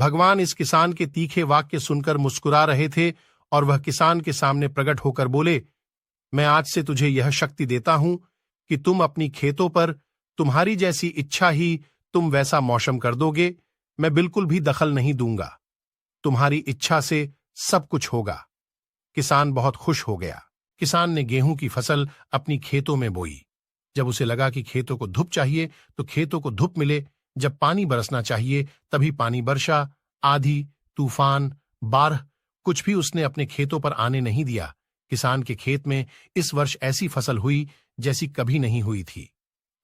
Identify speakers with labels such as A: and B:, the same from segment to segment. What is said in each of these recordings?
A: भगवान इस किसान के तीखे वाक्य सुनकर मुस्कुरा रहे थे और वह किसान के सामने प्रकट होकर बोले, मैं आज से तुझे यह शक्ति देता हूं कि तुम अपनी खेतों पर तुम्हारी जैसी इच्छा ही तुम वैसा मौसम कर दोगे। मैं बिल्कुल भी दखल नहीं दूंगा। तुम्हारी इच्छा से सब कुछ होगा। किसान बहुत खुश हो गया। किसान ने गेहूं की फसल अपनी खेतों में बोई। जब उसे लगा कि खेतों को धूप चाहिए तो खेतों को धूप मिले, जब पानी बरसना चाहिए तभी पानी बरसा। आंधी, तूफान, बाढ़ कुछ भी उसने अपने खेतों पर आने नहीं दिया। किसान के खेत में इस वर्ष ऐसी फसल हुई जैसी कभी नहीं हुई थी।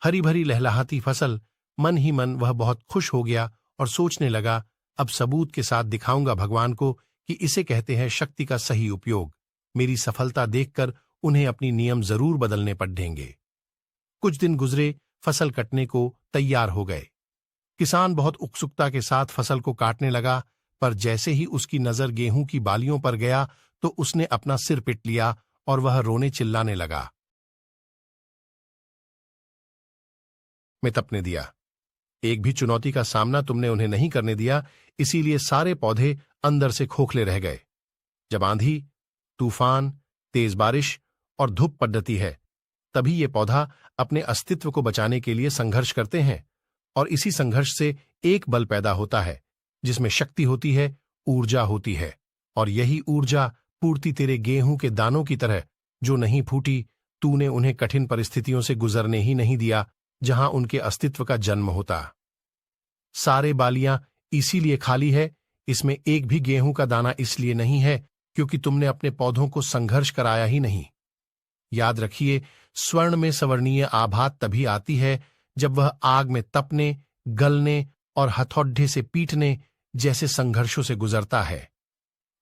A: हरी भरी लहलहाती फसल। मन ही मन वह बहुत खुश हो गया और सोचने लगा, अब सबूत के साथ दिखाऊंगा भगवान को कि इसे कहते हैं शक्ति का सही उपयोग। मेरी सफलता देखकर उन्हें अपनी नियम जरूर बदलने पड़ेंगे। कुछ दिन गुजरे, फसल कटने को तैयार हो गए। किसान बहुत उत्सुकता के साथ फसल को काटने लगा, पर जैसे ही उसकी नजर गेहूं की बालियों पर गया तो उसने अपना सिर पिट लिया और वह रोने चिल्लाने लगा। मैं तपने दिया। एक भी चुनौती का सामना तुमने उन्हें नहीं करने दिया, इसीलिए सारे पौधे अंदर से खोखले रह गए। जब आंधी, तूफान, तेज बारिश और धूप पड़ती है, तभी ये पौधा अपने अस्तित्व को बचाने के लिए संघर्ष करते हैं, और इसी संघर्ष से एक बल पैदा होता है जिसमें शक्ति होती है, ऊर्जा होती है। और यही ऊर्जा पूर्ति तेरे गेहूं के दानों की तरह जो नहीं फूटी, तूने उन्हें कठिन परिस्थितियों से गुजरने ही नहीं दिया जहां उनके अस्तित्व का जन्म होता। सारे बालियां इसीलिए खाली है, इसमें एक भी गेहूं का दाना इसलिए नहीं है क्योंकि तुमने अपने पौधों को संघर्ष कराया ही नहीं। याद रखिए, स्वर्ण में सवर्णीय आभात तभी आती है जब वह आग में तपने, गलने और हथौड़े से पीटने जैसे संघर्षों से गुजरता है।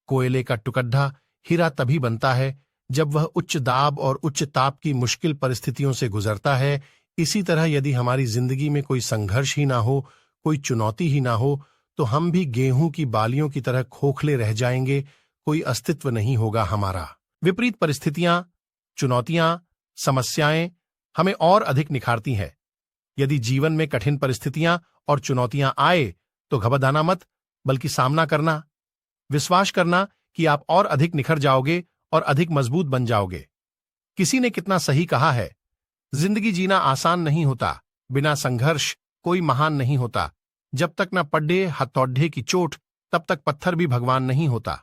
A: कोयले का टुकड़ा हीरा तभी बनता है जब वह उच्च दाब और उच्च ताप की मुश्किल परिस्थितियों से गुजरता है। इसी तरह यदि हमारी जिंदगी में कोई संघर्ष ही ना हो, कोई चुनौती ही ना हो, तो हम भी गेहूं की बालियों की तरह खोखले रह जाएंगे, कोई अस्तित्व नहीं होगा हमारा। विपरीत परिस्थितियां, चुनौतियां, समस्याएं हमें और अधिक निखारती हैं। यदि जीवन में कठिन परिस्थितियां और चुनौतियां आए तो घबराना मत, बल्कि सामना करना, विश्वास करना कि आप और अधिक निखर जाओगे और अधिक मजबूत बन जाओगे। किसी ने कितना सही कहा है, जिंदगी जीना आसान नहीं होता, बिना संघर्ष कोई महान नहीं होता। जब तक न पड्डे हथौड़े की चोट, तब तक पत्थर भी भगवान नहीं होता।